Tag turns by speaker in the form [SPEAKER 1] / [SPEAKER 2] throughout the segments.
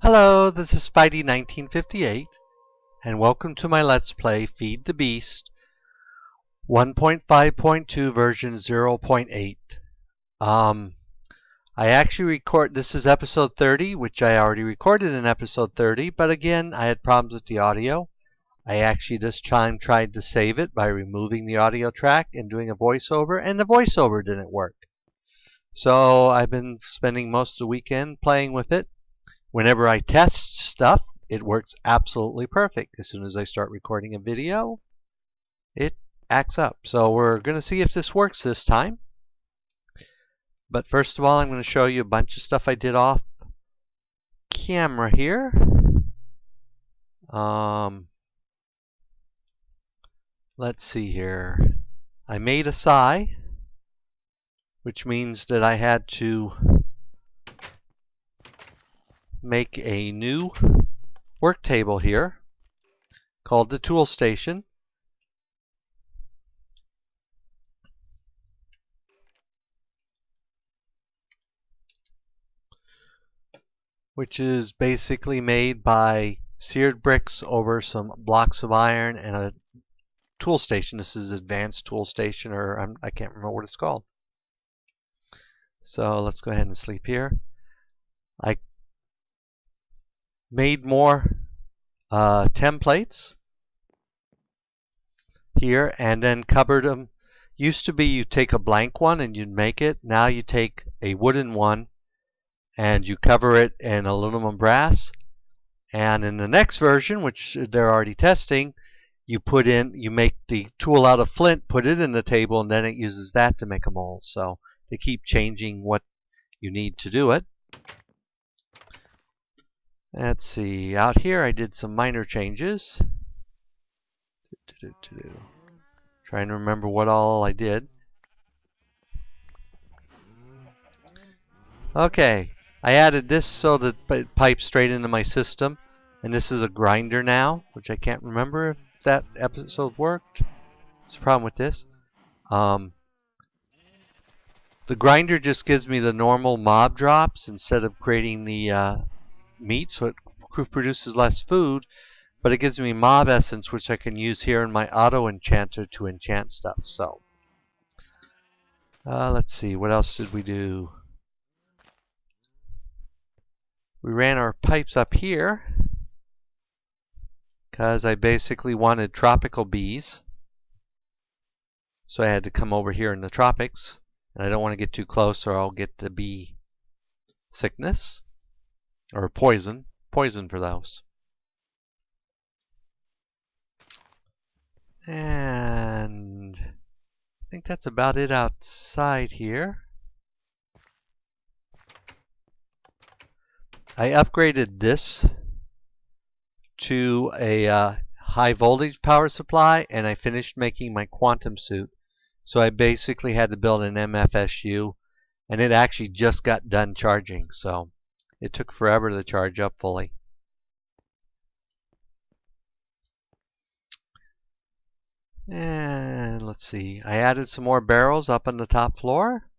[SPEAKER 1] Hello, this is Spidey1958, and welcome to my Let's Play Feed the Beast 1.5.2 version 0.8. I actually this is episode 30, which I already recorded in episode 30, but again, I had problems with the audio. I actually this time tried to save it by removing the audio track and doing a voiceover, and the voiceover didn't work. So I've been spending most of the weekend playing with it. Whenever I test stuff, it works absolutely perfect. As soon as I start recording a video, it acts up. So we're going to see if this works this time. But first of all, I'm going to show you a bunch of stuff I did off camera here. Let's see here. I made a SI, which means that I had to make a new work table here called the tool station. Which is basically made by seared bricks over some blocks of iron and a tool station. This is advanced tool station, or I can't remember what it's called. So let's go ahead and sleep here. I made more templates here and then covered them. Used to be you take a blank one and you'd make it. Now you take a wooden one and you cover it in aluminum brass. And in the next version, which they're already testing, you make the tool out of flint, put it in the table, and then it uses that to make a mold. So they keep changing what you need to do it. Let's see, out here I did some minor changes. Trying to remember what all I did. Okay, I added this so that it pipes straight into my system. And this is a grinder now, which I can't remember if that episode worked. That's the problem with this. The grinder just gives me the normal mob drops instead of creating the meat, so it produces less food, but it gives me mob essence, which I can use here in my auto enchanter to enchant stuff. So let's see, what else did we do? We ran our pipes up here because I basically wanted tropical bees, so I had to come over here in the tropics, and I don't want to get too close or I'll get the bee sickness or poison for those. And I think that's about it outside here. I upgraded this to a high voltage power supply, and I finished making my quantum suit. So I basically had to build an MFSU, and it actually just got done charging, so it took forever to charge up fully. And let's see, I added some more barrels up on the top floor.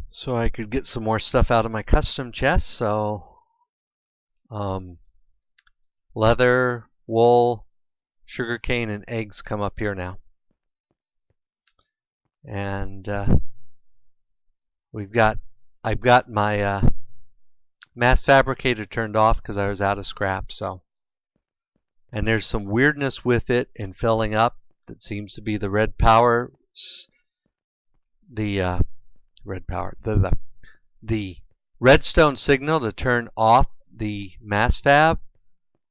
[SPEAKER 1] So I could get some more stuff out of my custom chest. So leather, wool, sugarcane, and eggs come up here now. And I've got my mass fabricator turned off because I was out of scrap. So, and there's some weirdness with it in filling up that seems to be the red power, the redstone signal to turn off the mass fab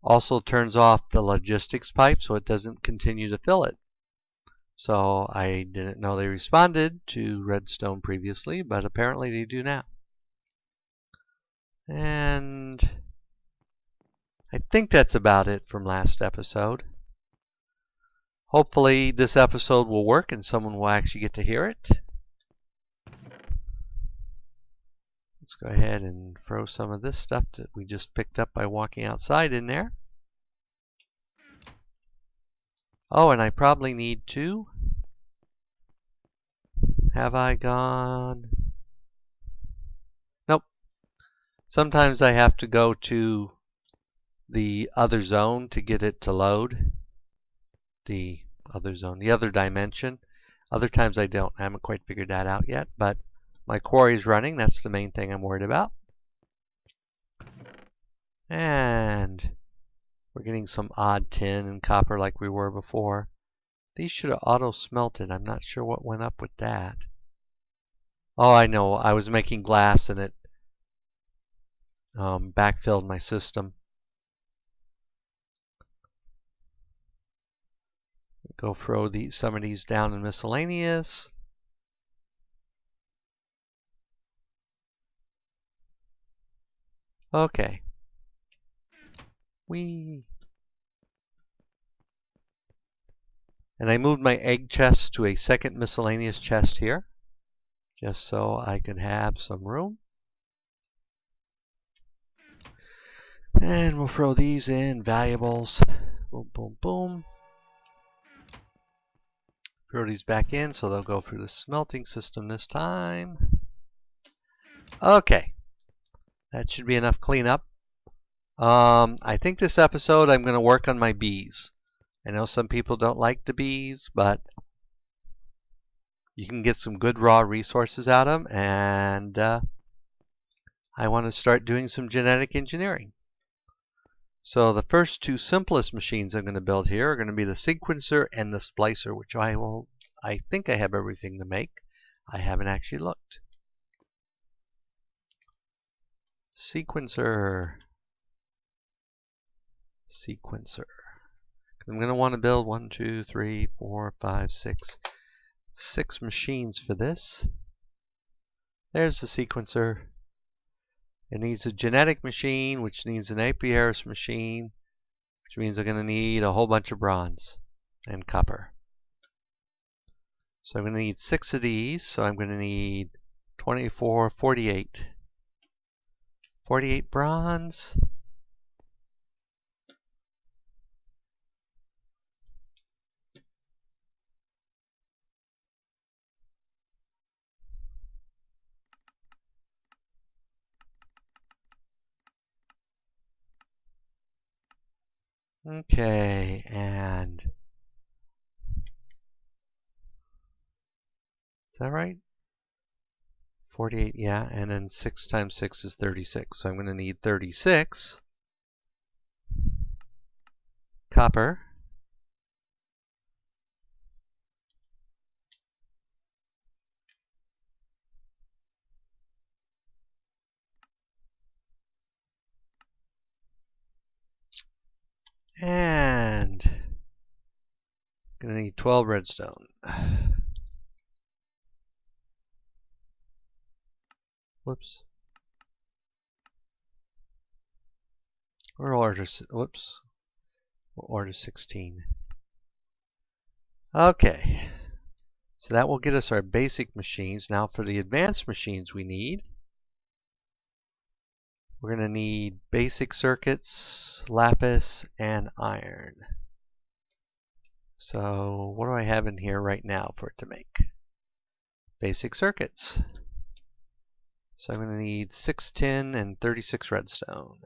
[SPEAKER 1] also turns off the logistics pipe, so it doesn't continue to fill it. So I didn't know they responded to redstone previously, but apparently they do now. And I think that's about it from last episode. Hopefully this episode will work and someone will actually get to hear it. Let's go ahead and throw some of this stuff that we just picked up by walking outside in there. Oh, and I probably need to Have I gone? Nope. Sometimes I have to go to the other zone to get it to load. The other zone, the other dimension. Other times I don't. I haven't quite figured that out yet, but my quarry is running. That's the main thing I'm worried about. And we're getting some odd tin and copper like we were before. These should have auto-smelted. I'm not sure what went up with that. Oh, I know. I was making glass and it backfilled my system. Go throw some of these down in miscellaneous. Okay. And I moved my egg chest to a second miscellaneous chest here, just so I could have some room. And we'll throw these in, valuables. Boom, boom, boom. Throw these back in so they'll go through the smelting system this time. Okay. That should be enough cleanup. I think this episode I'm going to work on my bees. I know some people don't like the bees, but you can get some good raw resources out of them, and I want to start doing some genetic engineering. So the first two simplest machines I'm going to build here are going to be the sequencer and the splicer, which I think I have everything to make. I haven't actually looked. Sequencer. I'm going to want to build 1, 2, 3, 4, 5, 6 machines for this. There's the sequencer. It needs a genetic machine, which needs an apiarist machine, which means I'm going to need a whole bunch of bronze and copper. So I'm going to need 6 of these, so I'm going to need 24, 48. 48 bronze. Okay, and is that right? 48, yeah, and then 6 times 6 is 36. So I'm going to need 36 copper. And I'm going to need 12 redstone. Whoops. Or order, whoops. We'll order 16. Okay. So that will get us our basic machines. Now for the advanced machines we're going to need basic circuits, lapis, and iron. So what do I have in here right now for it to make? Basic circuits. So I'm going to need 6 tin and 36 redstone.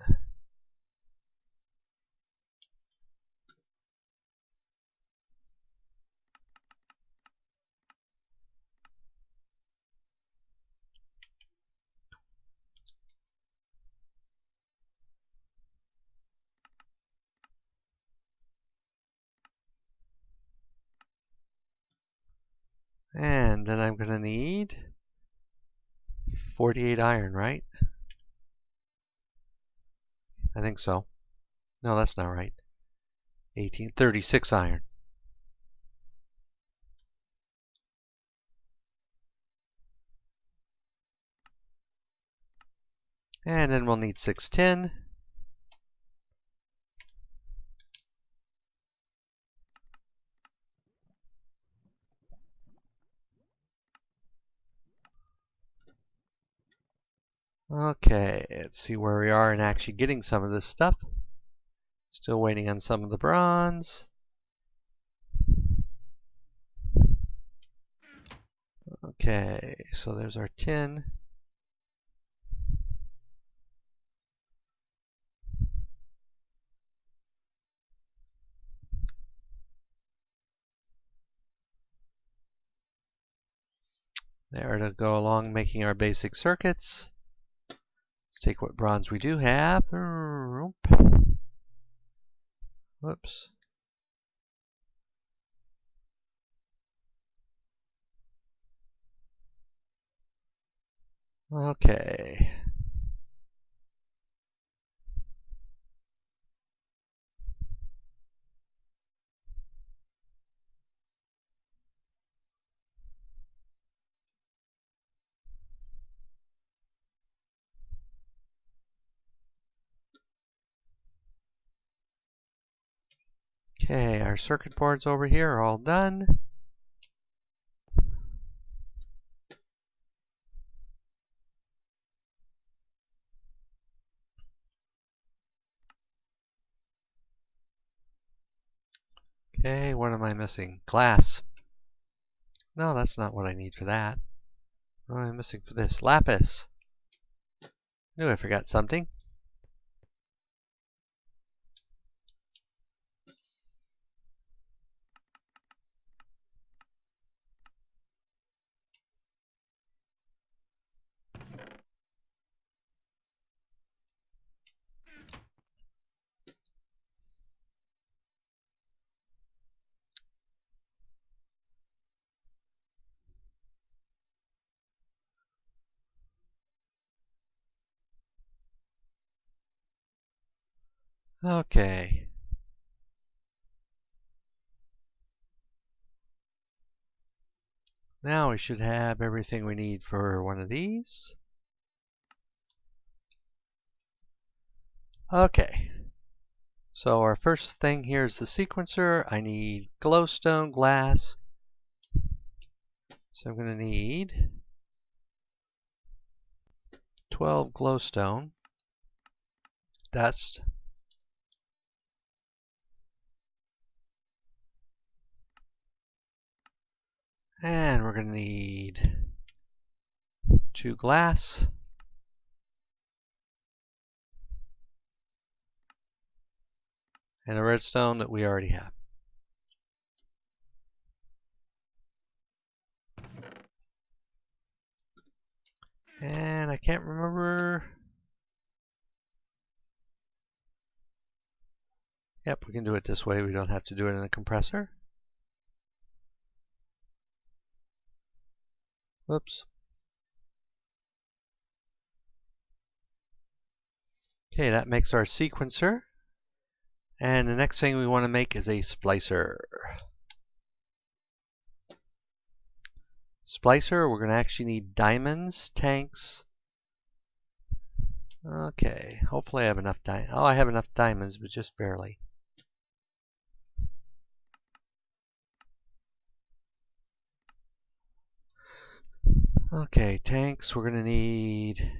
[SPEAKER 1] And then I'm going to need 48 iron, right? I think so. No, that's not right. 36 iron. And then we'll need 6 tin. Okay, let's see where we are in actually getting some of this stuff. Still waiting on some of the bronze. Okay, so there's our tin. There to go along making our basic circuits. Let's take what bronze we do have. Whoops. Okay. Okay, our circuit boards over here are all done. Okay, what am I missing? Glass. No, that's not what I need for that. What am I missing for this? Lapis. Knew I forgot something. Okay. Now we should have everything we need for one of these. Okay. So our first thing here is the sequencer. I need glowstone glass. So I'm going to need 12 glowstone. Dust. And we're going to need 2 glass. And a redstone that we already have. And I can't remember. Yep, we can do it this way. We don't have to do it in a compressor. Whoops. Okay, that makes our sequencer. And the next thing we want to make is a splicer. Splicer, we're going to actually need diamonds, tanks. Okay, hopefully I have enough diamonds. Oh, I have enough diamonds, but just barely. Okay, tanks, we're going to need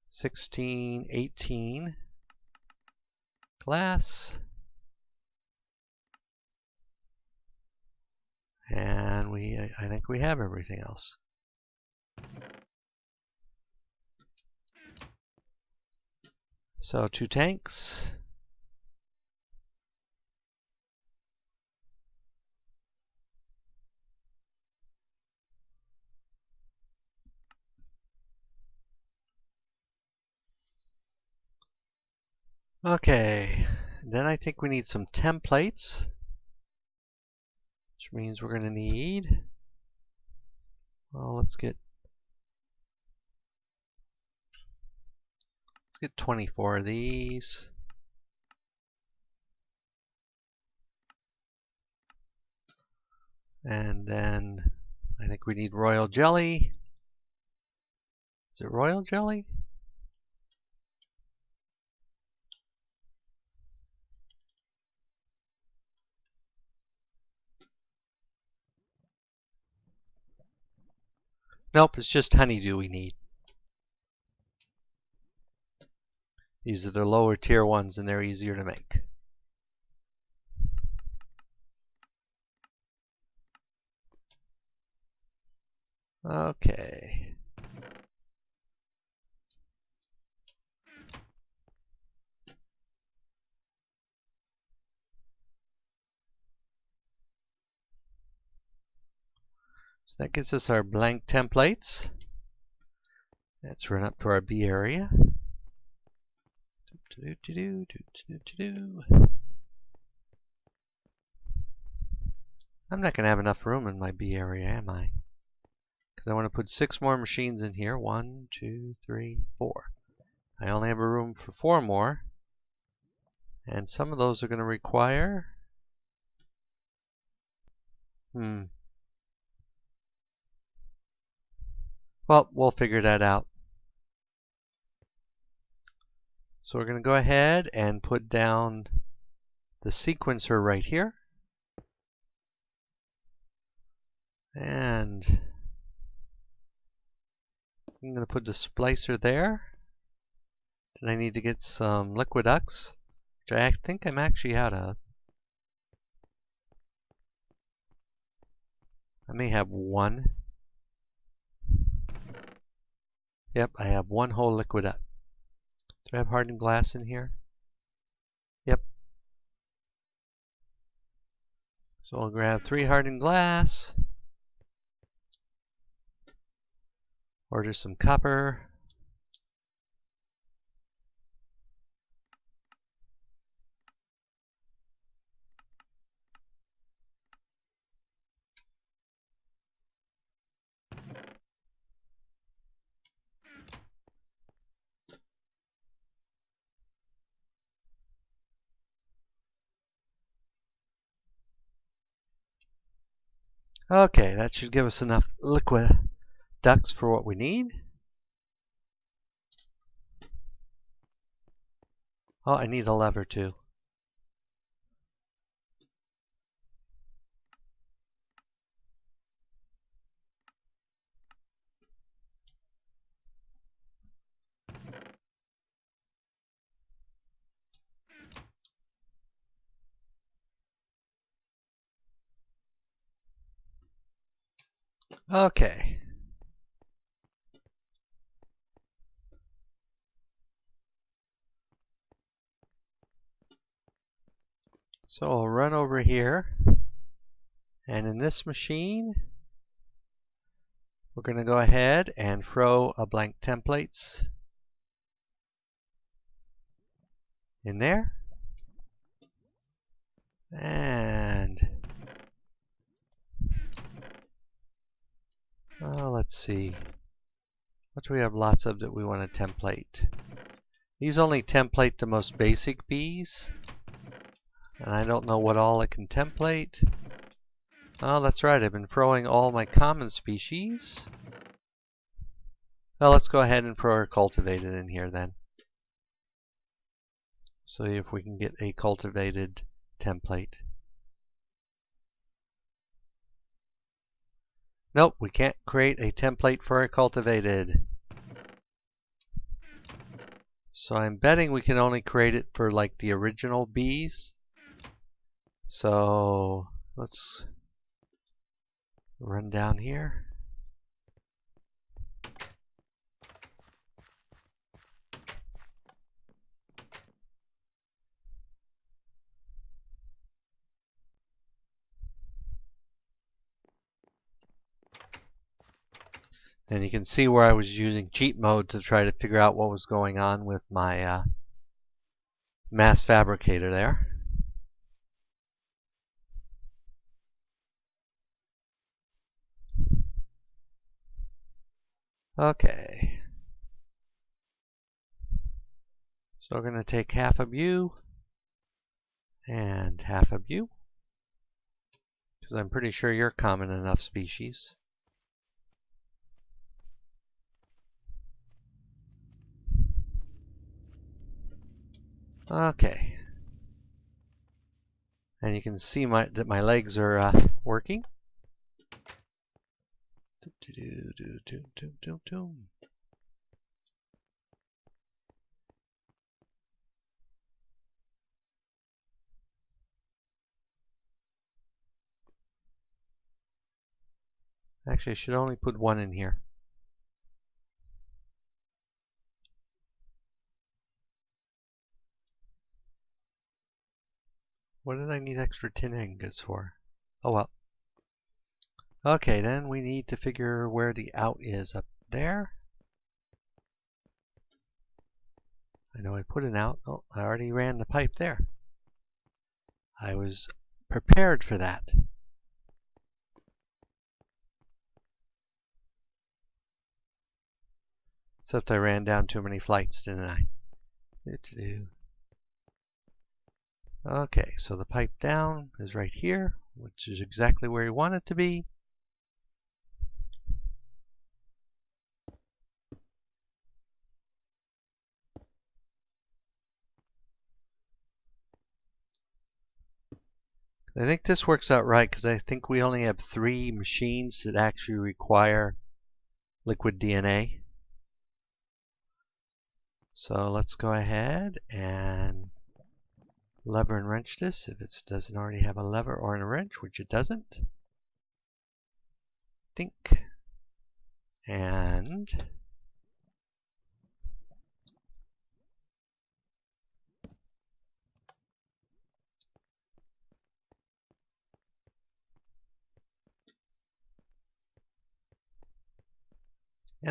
[SPEAKER 1] 16, 18 glass. And I think we have everything else. So 2 tanks. Okay, then I think we need some templates, which means we're going to need, well, let's get 24 of these. And then I think we need royal jelly. Is it royal jelly? Nope, it's just honeydew we need. These are the lower tier ones and they're easier to make. Okay. So that gives us our blank templates. Let's run up to our B area. I'm not going to have enough room in my B area, am I? Because I want to put 6 more machines in here. 1, 2, 3, 4. I only have a room for 4 more. And some of those are going to require... Well, we'll figure that out. So we're going to go ahead and put down the sequencer right here. And I'm going to put the splicer there. Then I need to get some Liquiducts, which I think I'm actually out of. I may have one. Yep, I have one whole Liquiduct. Do I have hardened glass in here? Yep. So I'll grab 3 hardened glass. Order some copper. Okay, that should give us enough liquid ducts for what we need. Oh, I need a lever too. Okay. So I'll run over here, and in this machine, we're going to go ahead and throw a blank templates in there. And let's see. What do we have lots of that we want to template? These only template the most basic bees. And I don't know what all it can template. Oh, that's right. I've been throwing all my common species. Well, let's go ahead and throw our cultivated in here then. See if we can get a cultivated template. Nope, we can't create a template for a cultivated. So I'm betting we can only create it for like the original bees. So let's run down here. And you can see where I was using cheat mode to try to figure out what was going on with my mass fabricator there. Okay. So we're going to take half of you and half of you, because I'm pretty sure you're common enough species. Okay. And you can see that my legs are working. Actually, I should only put one in here. What did I need extra tin ingots for? Oh well. Okay, then we need to figure where the out is up there. I know I put an out. Oh, I already ran the pipe there. I was prepared for that. Except I ran down too many flights, didn't I? Okay, so the pipe down is right here, which is exactly where you want it to be. I think this works out right because I think we only have 3 machines that actually require liquid DNA. So let's go ahead and lever and wrench this if it doesn't already have a lever or a wrench, which it doesn't. Think. And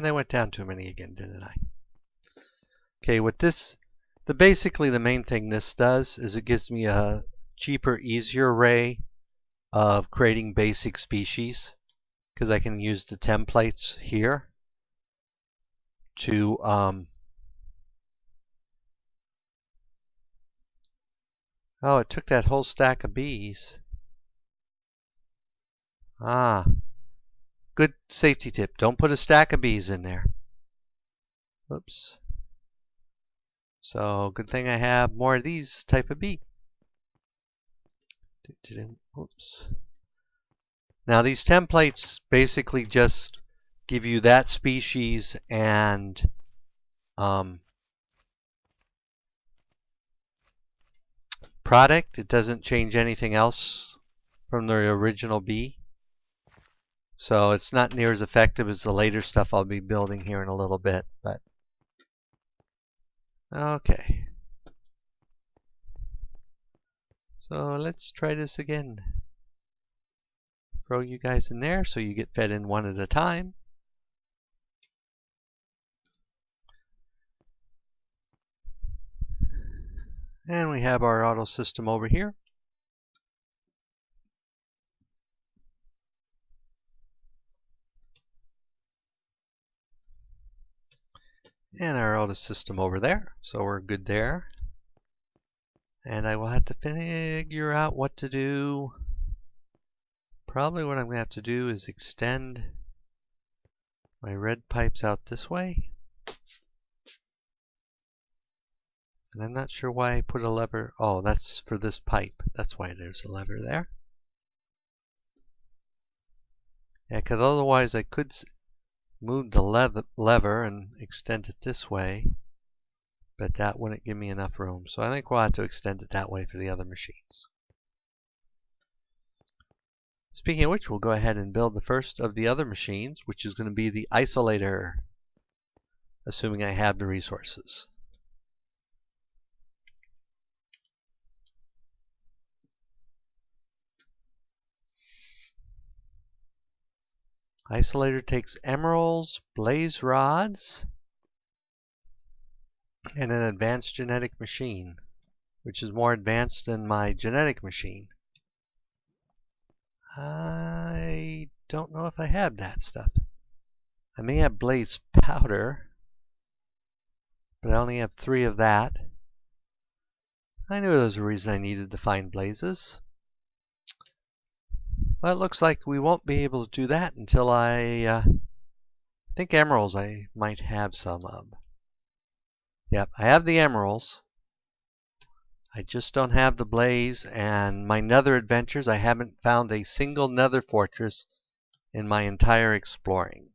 [SPEAKER 1] I went down too many again, didn't I? Okay, with this, basically the main thing this does is it gives me a cheaper, easier way of creating basic species because I can use the templates here to oh, it took that whole stack of bees. Ah, good safety tip. Don't put a stack of bees in there. Oops. So good thing I have more of these type of bee. Oops. Now these templates basically just give you that species and product. It doesn't change anything else from the original bee. So it's not near as effective as the later stuff I'll be building here in a little bit. But okay. So let's try this again. Throw you guys in there so you get fed in one at a time. And we have our auto system over here. And our auto system over there. So we're good there. And I will have to figure out what to do. Probably what I'm going to have to do is extend my red pipes out this way. And I'm not sure why I put a lever. Oh, that's for this pipe. That's why there's a lever there. Yeah, because otherwise I could move the lever and extend it this way. But that wouldn't give me enough room. So I think we'll have to extend it that way for the other machines. Speaking of which, we'll go ahead and build the first of the other machines, which is going to be the isolator, assuming I have the resources. Isolator takes emeralds, blaze rods, and an advanced genetic machine, which is more advanced than my genetic machine. I don't know if I have that stuff. I may have blaze powder, but I only have 3 of that. I knew there was a reason I needed to find blazes. Well, it looks like we won't be able to do that until I think emeralds I might have some of. Yep, I have the emeralds. I just don't have the blaze, and my nether adventures, I haven't found a single nether fortress in my entire exploring.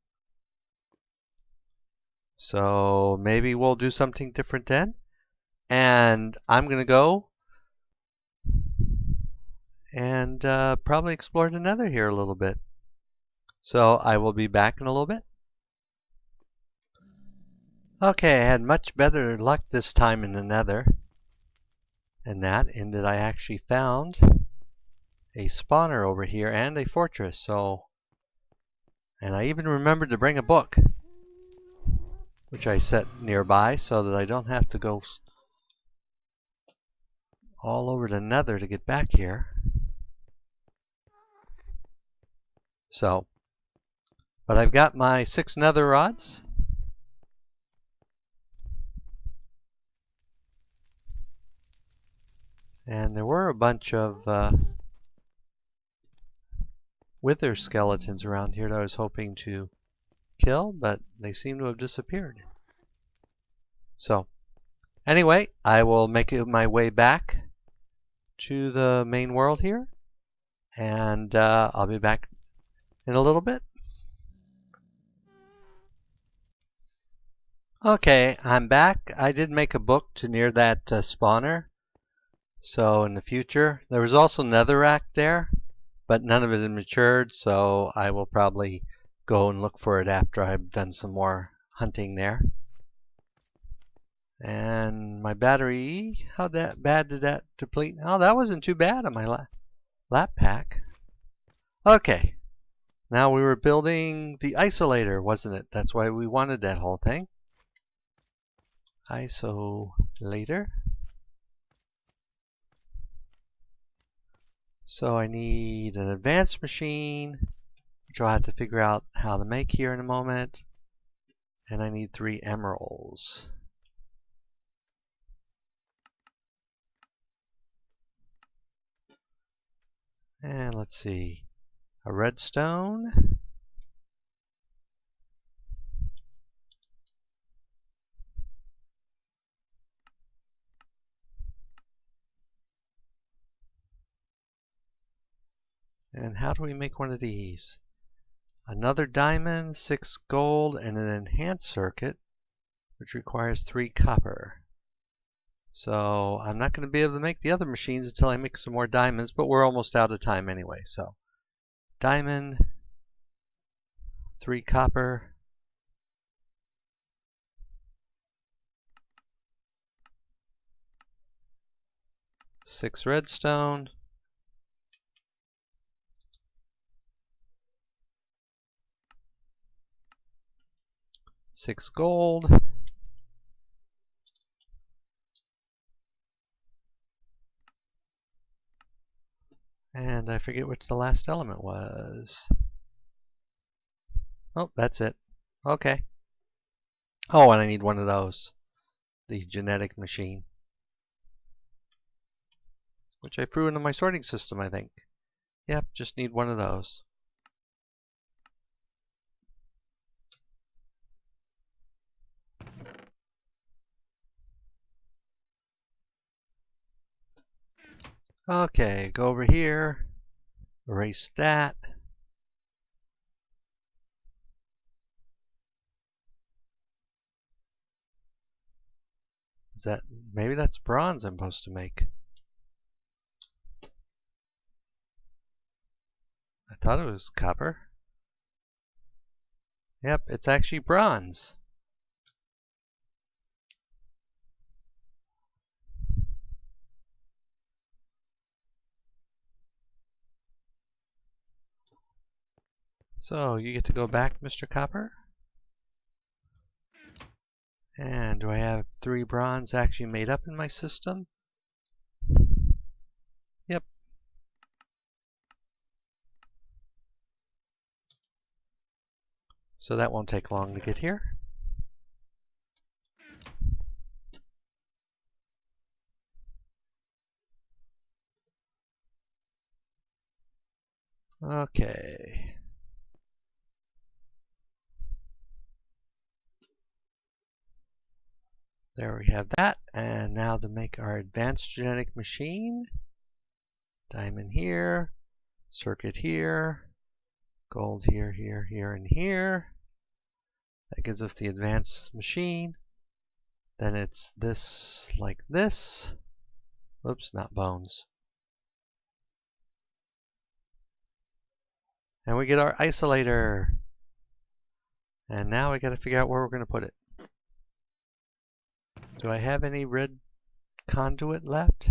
[SPEAKER 1] So maybe we'll do something different then. And I'm going to go and probably explore the nether here a little bit. So I will be back in a little bit. Okay, I had much better luck this time in the Nether. And that in that I actually found a spawner over here and a fortress. And I even remembered to bring a book, which I set nearby so that I don't have to go all over the Nether to get back here. But I've got my 6 nether rods. And there were a bunch of wither skeletons around here that I was hoping to kill, but they seem to have disappeared. So, anyway, I will make my way back to the main world here, and I'll be back in a little bit. Okay, I'm back. I did make a book to near that spawner. So in the future, there was also netherrack there, but none of it had matured, so I will probably go and look for it after I've done some more hunting there. And my battery, how bad did that deplete? Oh, that wasn't too bad on my lap pack. Okay, now we were building the isolator, wasn't it? That's why we wanted that whole thing. Isolator. So I need an advanced machine, which I'll have to figure out how to make here in a moment. And I need 3 emeralds. And let's see, a redstone. And how do we make one of these? Another diamond, 6 gold, and an enhanced circuit, which requires 3 copper. So I'm not going to be able to make the other machines until I make some more diamonds, but we're almost out of time anyway. So diamond, 3 copper, 6 redstone, 6 gold, and I forget what the last element was. Oh, that's it. Okay. Oh, and I need one of those. The genetic machine. Which I threw into my sorting system, I think. Yep, just need one of those. Okay, go over here. Erase that. Is that, maybe that's bronze I'm supposed to make. I thought it was copper. Yep, it's actually bronze. So, you get to go back, Mr. Copper. And do I have 3 bronze actually made up in my system? Yep. So that won't take long to get here. Okay. There we have that. And now to make our advanced genetic machine. Diamond here. Circuit here. Gold here, here, here, and here. That gives us the advanced machine. Then it's this like this. Oops, not bones. And we get our isolator. And now we got to figure out where we're going to put it. Do I have any red conduit left?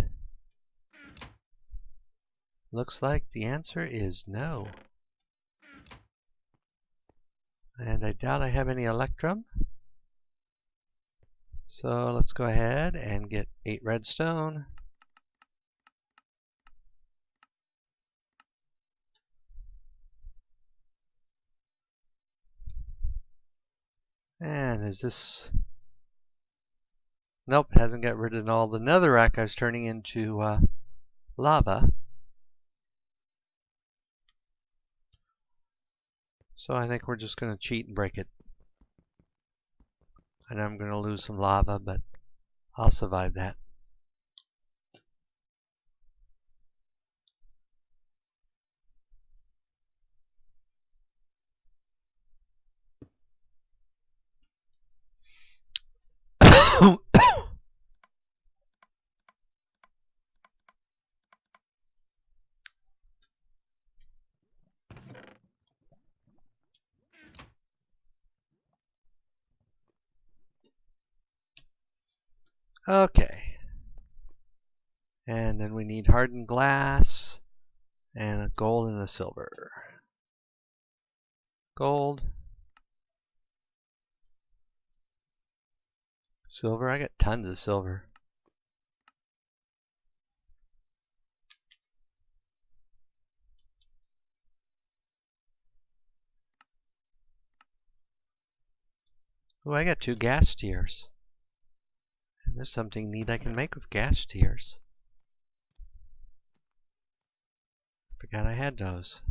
[SPEAKER 1] Looks like the answer is no. And I doubt I have any electrum. So let's go ahead and get 8 redstone. And is this... Nope, hasn't got rid of all the netherrack I was turning into lava. So I think we're just going to cheat and break it. I know I'm going to lose some lava, but I'll survive that. Okay. And then we need hardened glass and a gold and a silver. Gold. Silver, I got tons of silver. Oh, I got 2 gas tiers. And there's something neat I can make with gas tiers. Forgot I had those.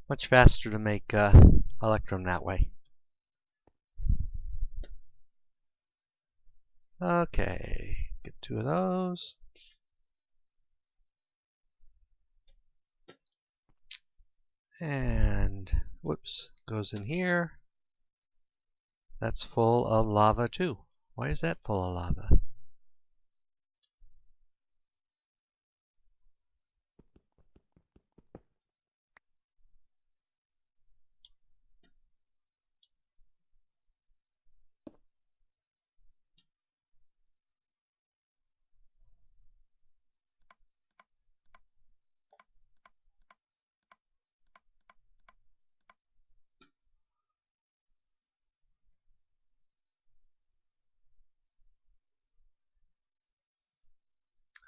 [SPEAKER 1] Much faster to make electrum that way. Okay, get 2 of those. And, whoops, goes in here. That's full of lava too. Why is that full of lava?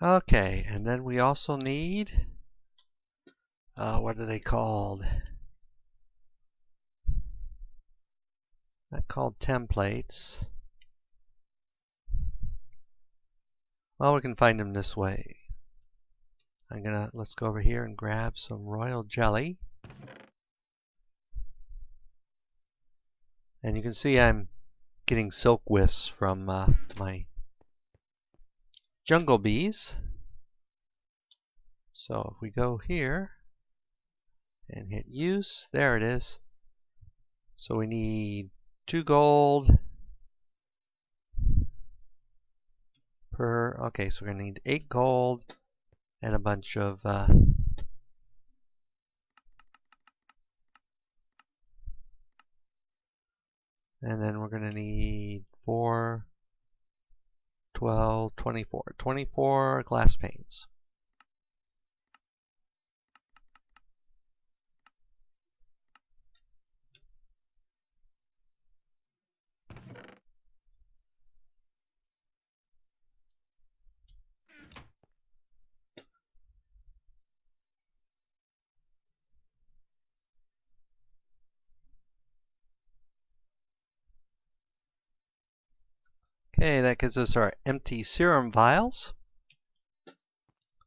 [SPEAKER 1] Okay, and then we also need, what are they called? Not called templates. Well, we can find them this way. Let's go over here and grab some royal jelly. And you can see I'm getting silk wisps from my jungle bees. So if we go here and hit use, there it is. So we need 2 gold per, okay, so we're going to need 8 gold and a bunch of and then we're going to need 4, 12, 24. 24 glass panes. Okay, that gives us our empty serum vials.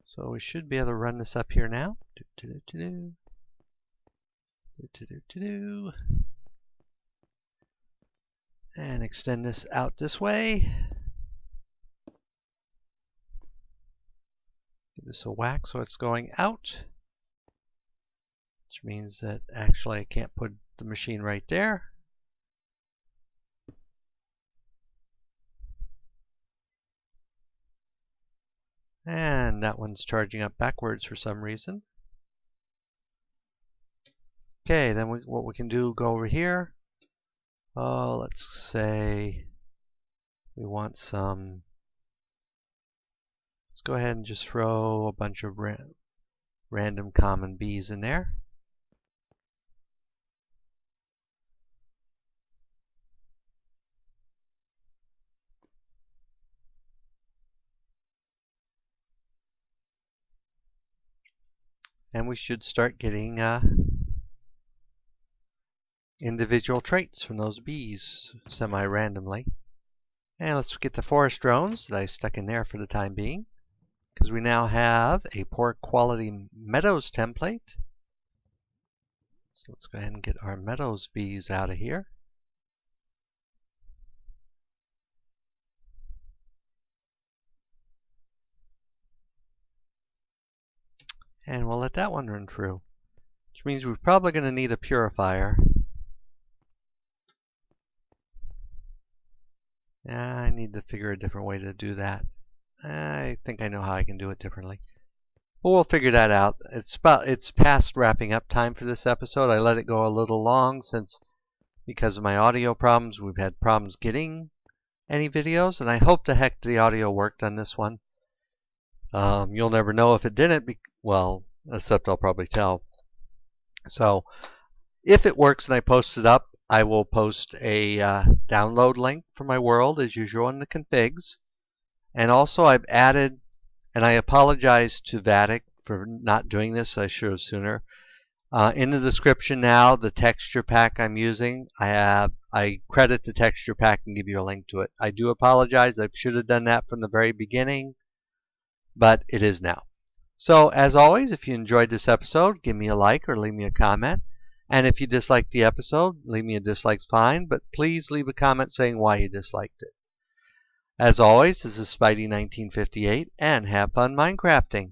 [SPEAKER 1] So we should be able to run this up here now. And extend this out this way. Give this a whack so it's going out. Which means that actually I can't put the machine right there. And that one's charging up backwards for some reason. Okay, then what we can do, go over here. Let's say we want some. Let's go ahead and just throw a bunch of random common Bs in there. And we should start getting individual traits from those Bs semi-randomly. And let's get the forest drones that I stuck in there for the time being, because we now have a poor quality meadows template. So let's go ahead and get our meadows Bs out of here. And we'll let that one run through, which means we're probably going to need a purifier. I need to figure a different way to do that. I think I know how I can do it differently. But we'll figure that out. It's past wrapping up time for this episode. I let it go a little long since, because of my audio problems, we've had problems getting any videos, and I hope to heck the audio worked on this one. You'll never know if it didn't, well, except I'll probably tell. So if it works and I post it up, I will post a download link for my world as usual in the configs. And also I've added, and I apologize to Vattic for not doing this, I should have sooner. In the description now, the texture pack I'm using, I credit the texture pack and give you a link to it. I do apologize, I should have done that from the very beginning, but it is now. So as always, if you enjoyed this episode, give me a like or leave me a comment. And if you disliked the episode, leave me a dislike's fine, but please leave a comment saying why you disliked it. As always, this is Spidey1958, and have fun Minecrafting.